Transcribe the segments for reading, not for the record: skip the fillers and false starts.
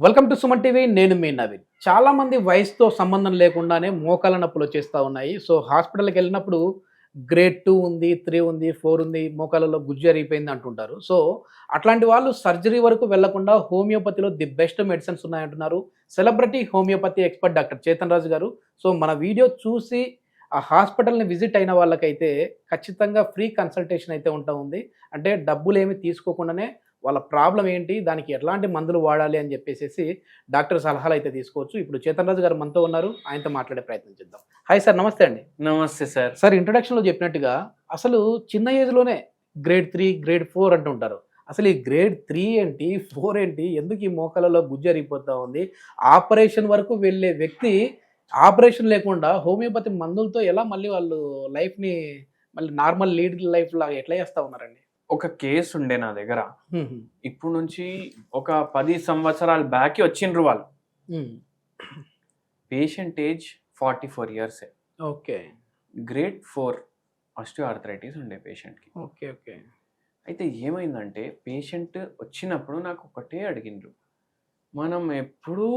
Welcome to Suman TV. నేను మీ నవీన్. చాలా మంది వయసుతో సంబంధం లేకుండానే మోకాళ్ళ నొప్పులు వచ్చేస్తూ ఉన్నాయి. సో హాస్పిటల్కి వెళ్ళినప్పుడు గ్రేడ్ 2 ఉంది, 3 ఉంది, 4 ఉంది, మోకాళ్ళలో గుజ్జు అరిగిపోయింది అంటుంటారు. సో అట్లాంటి వాళ్ళు సర్జరీ వరకు వెళ్లకుండా హోమియోపతిలో ది బెస్ట్ మెడిసిన్స్ ఉన్నాయంటున్నారు celebrity homeopathy expert doctor Chetan Raju garu. So మన వీడియో చూసి ఆ హాస్పిటల్ని విజిట్ అయిన వాళ్ళకైతే ఖచ్చితంగా ఫ్రీ కన్సల్టేషన్ అయితే ఉంటుంది. అంటే డబ్బులు ఏమి తీసుకోకుండానే వాళ్ళ ప్రాబ్లం ఏంటి, దానికి ఎట్లాంటి మందులు వాడాలి అని చెప్పేసి డాక్టర్ సలహాలు అయితే తీసుకోవచ్చు. ఇప్పుడు చేతన్ రాజు గారు మనతో ఉన్నారు, ఆయనతో మాట్లాడే ప్రయత్నం చేద్దాం. హాయ్ సార్, నమస్తే అండి. నమస్తే సార్. సార్, ఇంట్రొడక్షన్లో చెప్పినట్టుగా అసలు చిన్న ఏజ్లోనే గ్రేడ్ 3, గ్రేడ్ 4 అంటుంటారు. అసలు ఈ గ్రేడ్ 3 ఏంటి, 4 ఏంటి, ఎందుకు ఈ మోకాలలో గుజ్జు అరిగిపోతూ ఉంది? ఆపరేషన్ వరకు వెళ్ళే వ్యక్తి ఆపరేషన్ లేకుండా హోమియోపతి మందులతో ఎలా మళ్ళీ వాళ్ళు లైఫ్ని మళ్ళీ నార్మల్ లీడ్ లైఫ్ లాగా ఎట్లా చేస్తూ ఉన్నారండి? ఒక కేసు ఉండే నా దగ్గర. ఇప్పుడు నుంచి ఒక 10 సంవత్సరాల బ్యాక్ వచ్చిండ్రు వాళ్ళు. Patient age 44 years. Okay. Grade 4 osteoarthritis ఉండే పేషెంట్కి. Okay okay. అయితే ఏమైందంటే పేషెంట్ వచ్చినప్పుడు నాకు ఒకటే అడిగిండ్రు, మనం ఎప్పుడూ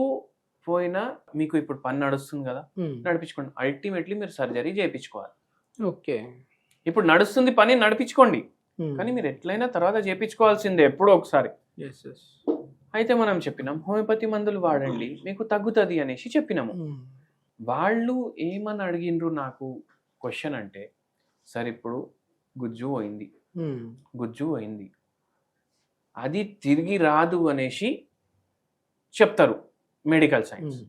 పోయినా మీకు ఇప్పుడు పని నడుస్తుంది కదా, నడిపించుకోండి. అల్టిమేట్లీ మీరు సర్జరీ చేయించుకోవాలి. ఓకే. ఇప్పుడు నడుస్తుంది పని, నడిపించుకోండి, కానీ మీరు ఎట్లయినా తర్వాత చేయించుకోవాల్సిందే ఎప్పుడో ఒకసారి. అయితే మనం చెప్పినాం హోమియోపతి మందులు వాడండి మీకు తగ్గుతుంది అనేసి చెప్పినాము. వాళ్ళు ఏమని అడిగిండ్రు నాకు క్వశ్చన్ అంటే, సరే ఇప్పుడు గుజ్జు పోయింది అది తిరిగి రాదు అనేసి చెప్తారు మెడికల్ సైన్స్.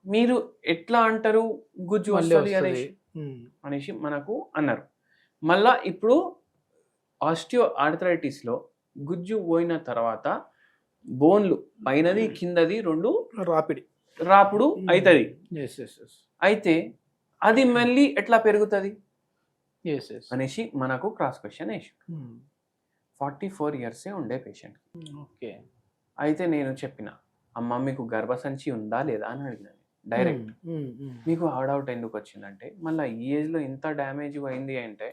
మీరు ఎట్లా అంటారు గుజ్జు వస్తుంది అనేసి మనకు అన్నారు. మళ్ళా ఇప్పుడు ఆస్టియో ఆర్థరైటిస్లో గుజ్జు పోయిన తర్వాత బోన్లు పైనది కిందది రెండు రాపుడు అవుతుంది. అయితే అది మళ్ళీ ఎట్లా పెరుగుతుంది అనేసి మనకు క్రాస్ క్వశ్చన్ వేసి 44 years ఉండే పేషెంట్. ఓకే. అయితే నేను చెప్పిన, అమ్మ మీకు గర్భసంచి ఉందా లేదా అని అడిగినాను డైరెక్ట్. మీకు హార్డ్ ఎందుకు వచ్చిందంటే, మళ్ళీ ఈ ఏజ్లో ఇంత డ్యామేజ్ అయింది అంటే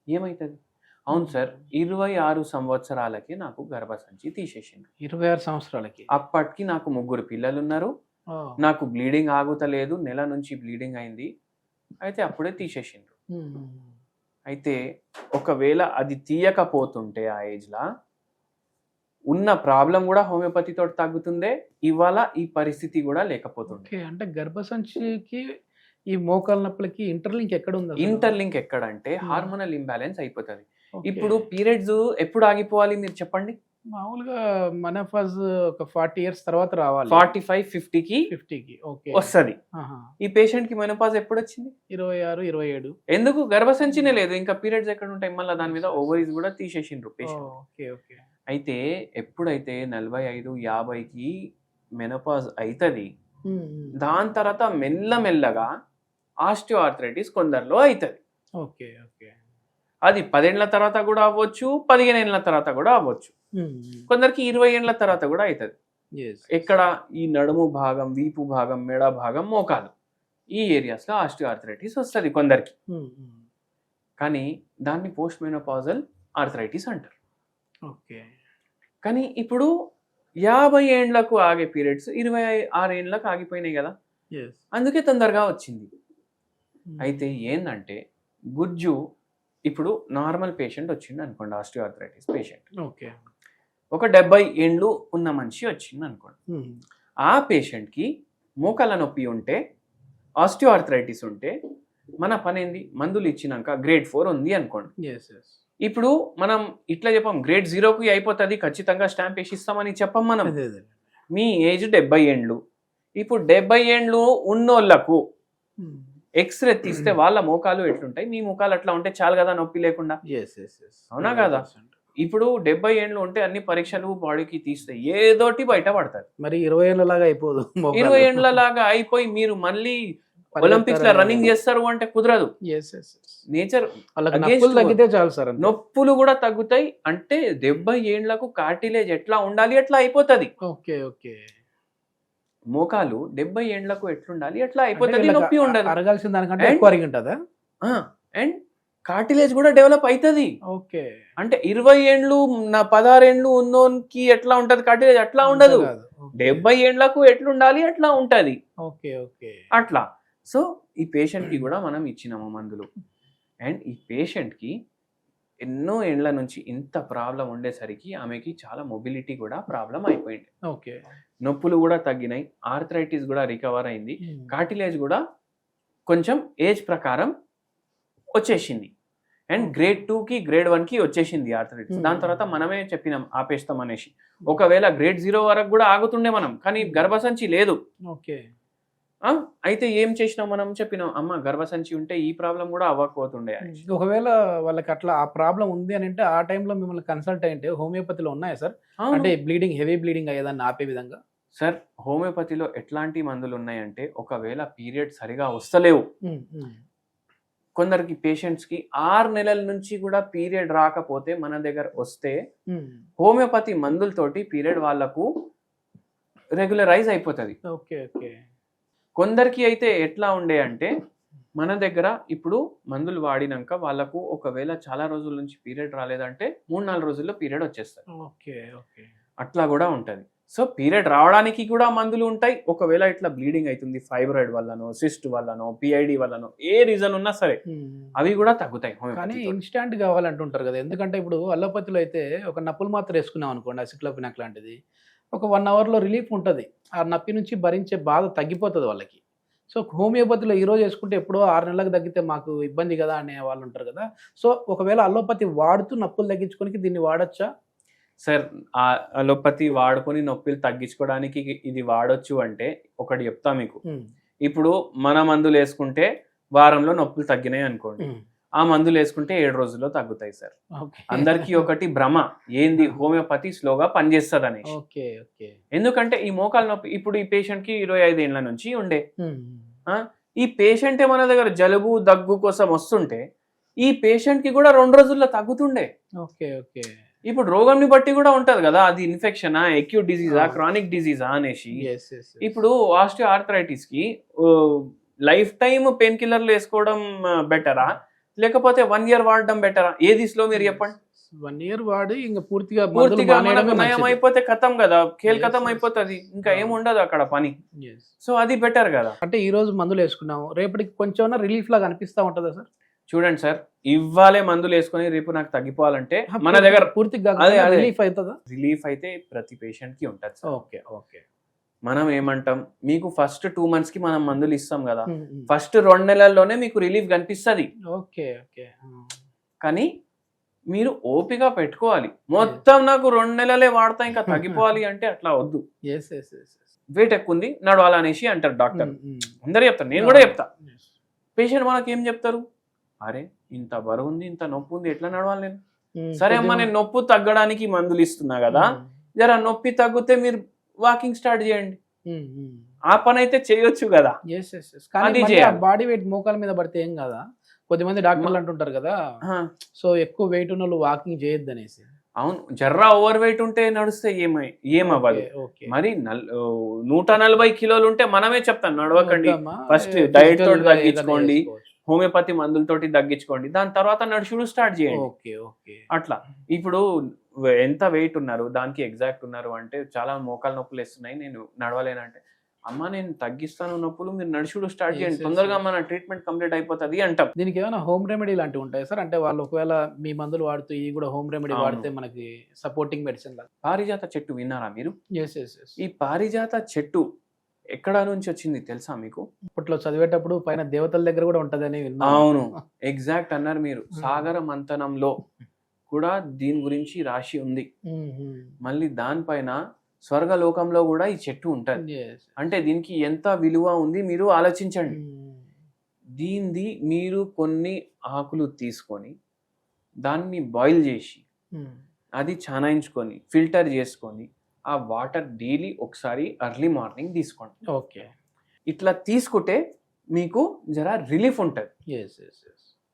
ఏమవుతుంది? అవును సార్, 26 సంవత్సరాలకి నాకు గర్భసంచి తీసేసింది. 26 సంవత్సరాలకి? అప్పటికి నాకు 3 పిల్లలు ఉన్నారు. నాకు బ్లీడింగ్ ఆగుతలేదు, నెల నుంచి బ్లీడింగ్ అయింది. అయితే అప్పుడే తీసేసిండ్రు. అయితే ఒకవేళ అది తీయకపోతుంటే ఆ ఏజ్లా ఉన్న ప్రాబ్లం కూడా హోమియోపతితో తగ్గుతుందే, ఇవాళ ఈ పరిస్థితి కూడా లేకపోతుండే. అంటే గర్భసంచికి ఈ మోకాల నొప్పులకి ఇంటర్లింక్ ఎక్కడ ఉంది? ఇంటర్లింక్ ఎక్కడంటే హార్మోనల్ ఇంబ్యాలెన్స్ అయిపోతుంది. ఇప్పుడు పీరియడ్స్ ఎప్పుడు ఆగిపోవాలి మీరు చెప్పండి? మామూలుగా మెనోపాజ్ ఒక 40 years తర్వాత రావాలి. 45-50కి వస్తుంది. ఈ పేషెంట్ కి మెనోపాజ్ ఎప్పుడు వచ్చింది? 26, 27. ఎందుకు? గర్భసంచినే లేదు, ఇంకా పీరియడ్స్ ఎక్కడ ఉంటాయి? మళ్ళీ దాని మీద ఓవరీస్ కూడా తీసేసిండ్రు పేషెంట్. అయితే ఎప్పుడైతే 45-50కి మెనోపాజ్ అవుతుంది, దాని తర్వాత మెల్లమెల్లగా ఆస్టియోఆర్థరైటిస్ కొందరిలో అవుతుంది. Okay okay. అది 10 ఏళ్ల తర్వాత కూడా అవ్వచ్చు, 15 ఏళ్ల తర్వాత కూడా అవ్వచ్చు, కొందరికి 20 ఏళ్ల తర్వాత కూడా అవుతుంది. ఎక్కడ? ఈ నడుము భాగం, వీపు భాగం, మెడ భాగం, మోకాలు, ఈ ఏరియాస్లో ఆస్టియోఆర్థరైటిస్ వస్తుంది కొందరికి. కానీ దాన్ని పోస్ట్ మెనోపాజల్ ఆర్థరైటిస్ అంటారు. ఓకే. కానీ ఇప్పుడు 50 ఏండ్లకు ఆగే పీరియడ్స్ 26 ఏండ్లకు ఆగిపోయినాయి కదా, అందుకే తొందరగా వచ్చింది. అయితే ఏంటంటే గుజ్జు ఇప్పుడు నార్మల్ పేషెంట్ వచ్చింది అనుకోండి, ఆస్టియోఆర్థరైటిస్ పేషెంట్. ఓకే. ఒక 70 ఏండ్లు ఉన్న మనిషి వచ్చింది అనుకోండి, ఆ పేషెంట్కి మోకాళ్ళ నొప్పి ఉంటే, ఆస్టియోఆర్థరైటిస్ ఉంటే మన పని ఏంది? మందులు ఇచ్చినాక గ్రేడ్ 4 ఉంది అనుకోండి, ఇప్పుడు మనం ఇట్లా చెప్పాం గ్రేడ్ 0కి అయిపోతుంది ఖచ్చితంగా స్టాంప్ వేసి ఇస్తామని చెప్పాం మనం. మీ ఏజ్ 70 ఏండ్లు, ఇప్పుడు 70 ఏండ్లు ఉన్నోళ్లకు ఎక్స్రే తీస్తే వాళ్ళ మోకాలు ఎట్లుంటాయి, మీ మోకాలు అట్లా ఉంటే చాలు కదా నొప్పి లేకుండా. అవునా కదా? ఇప్పుడు 70 ఏండ్లు ఉంటే అన్ని పరీక్షలు బాడీకి తీస్తే ఏదోటి బయట పడతారు. మరి 20 ఏళ్ళలాగా అయిపోదు. 20 ఏండ్లలాగా అయిపోయి మీరు మళ్ళీ ఒలింపిక్స్ లో రన్నింగ్ చేస్తారు అంటే కుదరదు. నేచర్ తగ్గితే చాలు సార్, నొప్పులు కూడా తగ్గుతాయి. అంటే 70 ఏండ్లకు కార్టిలేజ్ ఎట్లా ఉండాలి ఎట్లా అయిపోతుంది. Okay okay. మోకాలు 70 ఏండ్లకు ఎట్లుండాలి ఎట్లా అయిపోతుంది, నొప్పి ఉండదు. అరగాల్సిన దానికంటే ఎక్కువ అరిగి ఉంటుందా? అండ్ కార్టిలేజ్ కూడా డెవలప్ అవుతుంది. ఓకే. అంటే 20 ఏండ్లు 16 ఏండ్లు ఉన్నోనికి ఎట్లా ఉంటది కార్టిలేజ్ అట్లా ఉండదు. 70 ఏండ్లకు ఎట్లుండాలి అట్లా ఉంటది. ఓకే. ఓకే. అట్లా. సో ఈ పేషెంట్ కి కూడా మనం ఇచ్చినాము మందులు. అండ్ ఈ పేషెంట్ కి ఎన్నో ఏండ్ల నుంచి ఇంత ప్రాబ్లం ఉండేసరికి ఆమెకి చాలా మొబిలిటీ కూడా ప్రాబ్లం అయిపోయింది. ఓకే. నొప్పులు కూడా తగ్గినాయి, ఆర్థరైటిస్ కూడా రికవర్ అయింది, కార్టిలేజ్ కూడా కొంచెం ఏజ్ ప్రకారం వచ్చేసింది. అండ్ గ్రేడ్ 2కి గ్రేడ్ 1కి వచ్చేసింది ఆర్థరైటిస్. దాని తర్వాత మనమే చెప్పినాం ఆపేస్తాం అనేసి. ఒకవేళ గ్రేడ్ 0 వరకు కూడా ఆగుతుండే మనం, కానీ గర్భసంచి లేదు. ఓకే. అయితే ఏం చేసినాం మనం చెప్పినాం, అమ్మ గర్భసంచి ఉంటే ఈ ప్రాబ్లం కూడా అవ్వకపోతుండే. ఒకవేళ వాళ్ళకి అట్లా ఆ ప్రాబ్లం ఉంది అని అంటే ఆ టైంలో మిమ్మల్ని కన్సల్ట్ అయ్యింటే హోమియోపతిలో ఉన్నాయా సార్? అంటే బ్లీడింగ్ హెవీ బ్లీడింగ్ అయ్యేదాన్ని ఆపే విధంగా. సార్ హోమియోపతిలో ఎట్లాంటి మందులు ఉన్నాయంటే, ఒకవేళ పీరియడ్ సరిగా వస్తలేవు, కొందరికి పేషెంట్స్ కి 6 నెలల నుంచి కూడా పీరియడ్ రాకపోతే మన దగ్గర వస్తే హోమియోపతి మందులతోటి పీరియడ్ వాళ్ళకు రెగ్యులరైజ్ అయిపోతుంది. ఓకే. ఓకే. కొందరికి అయితే ఎట్లా ఉండే అంటే, మన దగ్గర ఇప్పుడు మందులు వాడినాక వాళ్ళకు ఒకవేళ చాలా రోజుల నుంచి పీరియడ్ రాలేదంటే 3-4 రోజుల్లో పీరియడ్ వచ్చేస్తారు. ఓకే. ఓకే. అట్లా కూడా ఉంటది. సో పీరియడ్ రావడానికి కూడా మందులు ఉంటాయి. ఒకవేళ ఇట్లా బ్లీడింగ్ అవుతుంది ఫైబ్రాయిడ్ వల్లనో, సిస్ట్ వల్లనో, పిఐడి వల్లనో, ఏ రీజన్ ఉన్నా సరే అవి కూడా తగ్గుతాయి. కానీ ఇన్స్టాంట్ కావాలంటుంటారు కదా, ఎందుకంటే ఇప్పుడు అల్లోపతిలో అయితే ఒక నప్పులు మాత్రం వేసుకున్నాం అనుకోండి, అసిక్లోఫెనాక్ లాంటిది, ఒక 1 అవర్లో రిలీఫ్ ఉంటుంది, ఆ నొప్పి నుంచి భరించే బాధ తగ్గిపోతుంది వాళ్ళకి. సో హోమియోపతిలో ఈరోజు వేసుకుంటే ఎప్పుడో 6 నెలలకు తగ్గితే మాకు ఇబ్బంది కదా అనే వాళ్ళు ఉంటారు కదా. సో ఒకవేళ అల్లోపతి వాడుతూ నొప్పులు తగ్గించుకోనికి దీన్ని వాడచ్చా? సార్ అలోపతి వాడుకొని నొప్పులు తగ్గించుకోవడానికి ఇది వాడొచ్చు అంటే ఒకటి చెప్తా మీకు. ఇప్పుడు మన మందులు వేసుకుంటే వారంలో నొప్పులు తగ్గినాయి అనుకోండి, ఆ మందులు వేసుకుంటే 7 రోజుల్లో తగ్గుతాయి సార్. అందరికీ ఒకటి భ్రమ, ఏంది హోమియోపతి స్లోగా పనిచేస్తుంది అనేసి. ఎందుకంటే ఈ మోకాలు నొప్పి ఇప్పుడు ఈ పేషెంట్ కి 25 ఏళ్ల నుంచి ఉండే, ఈ పేషెంటే మన దగ్గర జలుబు దగ్గు కోసం వస్తుంటే ఈ పేషెంట్ కి కూడా 2 రోజుల్లో తగ్గుతుండే. ఇప్పుడు రోగంని బట్టి కూడా ఉంటది కదా, అది ఇన్ఫెక్షనా, అక్యూట్ డిజీజా, క్రానిక్ డిజీజా అనేసి. ఇప్పుడు ఆస్టియో ఆర్థరైటిస్ కి లైఫ్ టైమ్ పెయిన్ కిల్లర్లు వేసుకోవడం బెటరా, లేకపోతే 1 year వాడడం బెటరా? ఏది స్లో మీరు చెప్పండి. 1 year వాడి ఇంకా పూర్తిగా మనకు నయం అయిపోతే ఖతం కదా, ఖేల్ ఖతం అయిపోతుంది, ఇంకా ఏముండదు అక్కడ పని. సో అది బెటర్ కదా. అంటే ఈ రోజు మందులు వేసుకున్నాము, రేపటికి కొంచెం రిలీఫ్ లాగా అనిపిస్తా ఉంటుందా సార్? చూడండి సార్, ఇవ్వాలే మందులు వేసుకొని రేపు నాకు తగ్గిపోవాలంటే మన దగ్గర పూర్తిగా రిలీఫ్ అవుతుందా? రిలీఫ్ అయితే ప్రతి పేషెంట్ కి ఉంటుంది సార్. ఓకే. మనం ఏమంటాం, మీకు ఫస్ట్ 2 months కి మనం మందులు ఇస్తాం కదా, ఫస్ట్ 2 నెలల్లోనే మీకు రిలీఫ్ కనిపిస్తుంది. కానీ మీరు ఓపిక పెట్టుకోవాలి. మొత్తం నాకు 2 నెలలే వాడతా ఇంకా తగ్గిపోవాలి అంటే అట్లా వద్దు. వెయిట్ ఎక్కువ ఉంది నడవాలనేసి అంటారు డాక్టర్, అందరూ చెప్తారు, నేను కూడా చెప్తా. పేషెంట్ మనకి ఏం చెప్తారు, అరే ఇంత బరువు ఉంది, ఇంత నొప్పి ఉంది, ఎట్లా నడవాలి నేను? సరే అమ్మా, నేను నొప్పి తగ్గడానికి మందులు ఇస్తున్నా కదా, జర నొప్పి తగ్గితే మీరు వాకింగ్ స్టార్ట్ చేయండి, ఆ పని అయితే చేయొచ్చు కదా. బాడీ వెయిట్ మోకాల మీద పడితే ఏం కదా, కొద్దిమంది డాక్టర్లు అంటుంటారు కదా, సో ఎక్కువ వెయిట్ ఉన్న వాళ్ళు వాకింగ్ చేయొద్దు అనేసి. అవును, జర్రా ఓవర్ వెయిట్ ఉంటే నడిస్తే ఏమవ్వదు. మరి 140 కిలోలు ఉంటే మనమే చెప్తాం నడవకండి, ఫస్ట్ డైట్ తోటి తగ్గించుకోండి, హోమియోపతి మందులతోటి తగ్గించుకోండి, దాని తర్వాత నడుచుడు స్టార్ట్ చేయండి. అట్లా ఇప్పుడు ఎంత వెయిట్ ఉన్నారు, దానికి ఎగ్జాక్ట్ ఉన్నారు అంటే, చాలా మోకాలు నొప్పులు వేస్తున్నాయి, నేను నడవలేనంటే, అమ్మ నేను తగ్గిస్తాను నొప్పులు, మీరు నడుచుడు స్టార్ట్ చేయండి, తొందరగా మన ట్రీట్మెంట్ కంప్లీట్ అయిపోతుంది అంటాం. దీనికి ఏమైనా హోమ్ రెమెడీ లాంటివి ఉంటాయి సార్? అంటే వాళ్ళు ఒకవేళ మీ మందులు వాడుతూ ఈ కూడా హోమ్ రెమెడీ వాడితే మనకి సపోర్టింగ్ మెడిసిన్ లాగా. పారిజాత చెట్టు విన్నారా మీరు? ఈ పారిజాత చెట్టు ఎక్కడ నుంచి వచ్చింది తెలుసా మీకు? ఇప్పట్లో చదివేటప్పుడు పైన దేవతల దగ్గర కూడా ఉంటదని విన్నాను. అవును, ఎగ్జాక్ట్ అన్నారు మీరు. సాగర మంథనంలో కూడా దీని గురించి రాసి ఉంది. మళ్ళీ దానిపైన స్వర్గలోకంలో కూడా ఈ చెట్టు ఉంటది. అంటే దీనికి ఎంత విలువ ఉంది మీరు ఆలోచించండి. దీనిది మీరు కొన్ని ఆకులు తీసుకొని దాన్ని బాయిల్ చేసి అది చానాయించుకొని ఫిల్టర్ చేసుకొని ఆ వాటర్ డైలీ ఒకసారి ఎర్లీ మార్నింగ్ తీసుకోండి. ఇట్లా తీసుకుంటే మీకు జరా రిలీఫ్ ఉంటుంది.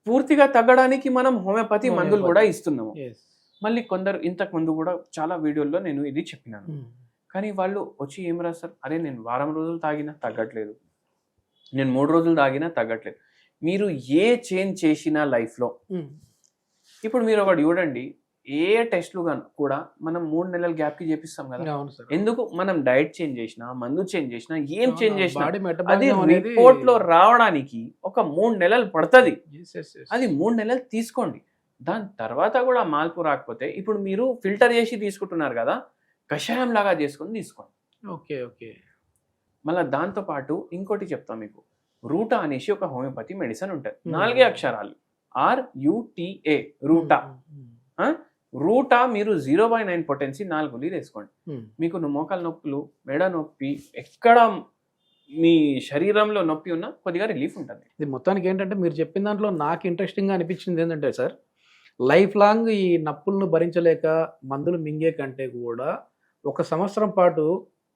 పూర్తిగా తగ్గడానికి మనం హోమియోపతి మందులు కూడా ఇస్తున్నాము. మళ్ళీ కొందరు ఇంతకు ముందు కూడా చాలా వీడియోల్లో నేను ఇది చెప్పినాను, కానీ వాళ్ళు వచ్చి ఏం రాస్తారు, అరే నేను వారం రోజులు తాగినా తగ్గట్లేదు, నేను 3 రోజులు తాగినా తగ్గట్లేదు. మీరు ఏ చేంజ్ చేసినా లైఫ్లో, ఇప్పుడు మీరు ఒకటి చూడండి, ఏ టెస్ట్లు కూడా మనం 3 నెలల గ్యాప్కి చేపిస్తాం కదా. అవును సార్. ఎందుకు? మనం డైట్ చేంజ్ చేసినా, మందు చేంజ్ చేసినా, ఏం చేంజ్ చేసినా బాడీ అది మెటబాలిజం అనేది రిపోర్ట్ లో రావడానికి ఒక 3 నెలలు పడుతుంది. Yes, yes, yes. అది 3 నెలలు తీసుకోండి. దాని తర్వాత కూడా మార్పు రాకపోతే ఇప్పుడు మీరు ఫిల్టర్ చేసి తీసుకుంటున్నారు కదా, కషాయం లాగా చేసుకొని తీసుకోండి. Okay okay. మళ్ళీ దాంతో పాటు ఇంకోటి చెప్తాం మీకు, రూటా అనేసి ఒక హోమియోపతి మెడిసిన్ ఉంటుంది. 4 అక్షరాలు, RUTA, రూటా. రూటా మీరు 0/9 పొటెన్సీ 4 గోళీలు వేసుకోండి. మీకు మోకాలు నొప్పులు, మెడ నొప్పి, ఎక్కడ మీ శరీరంలో నొప్పి ఉన్నా కొద్దిగా రిలీఫ్ ఉంటుంది. ఇది మొత్తానికి ఏంటంటే మీరు చెప్పిన దాంట్లో నాకు ఇంట్రెస్టింగ్గా అనిపించింది ఏంటంటే సార్, లైఫ్ లాంగ్ ఈ నొప్పులను భరించలేక మందులు మింగే కంటే కూడా 1 సంవత్సరం పాటు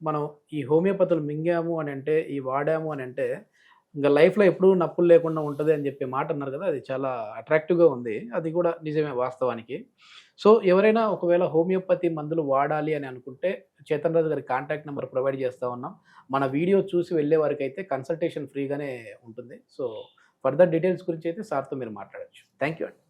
మనం ఈ హోమియోపతులు మింగాము అని అంటే, ఈ వాడాము అని అంటే ఇంకా లైఫ్లో ఎప్పుడూ నొప్పులు లేకుండా ఉంటుంది అని చెప్పే మాట అన్నారు కదా, అది చాలా అట్రాక్టివ్గా ఉంది. అది కూడా నిజమే వాస్తవానికి. సో ఎవరైనా ఒకవేళ హోమియోపతి మందులు వాడాలి అని అనుకుంటే చేతన్ రాజు గారి కాంటాక్ట్ నెంబర్ ప్రొవైడ్ చేస్తూ ఉన్నాం. మన వీడియో చూసి వెళ్ళే వారికి అయితే కన్సల్టేషన్ ఫ్రీగానే ఉంటుంది. సో ఫర్దర్ డీటెయిల్స్ గురించి అయితే సార్తో మీరు మాట్లాడచ్చు. థ్యాంక్ యూ అండి.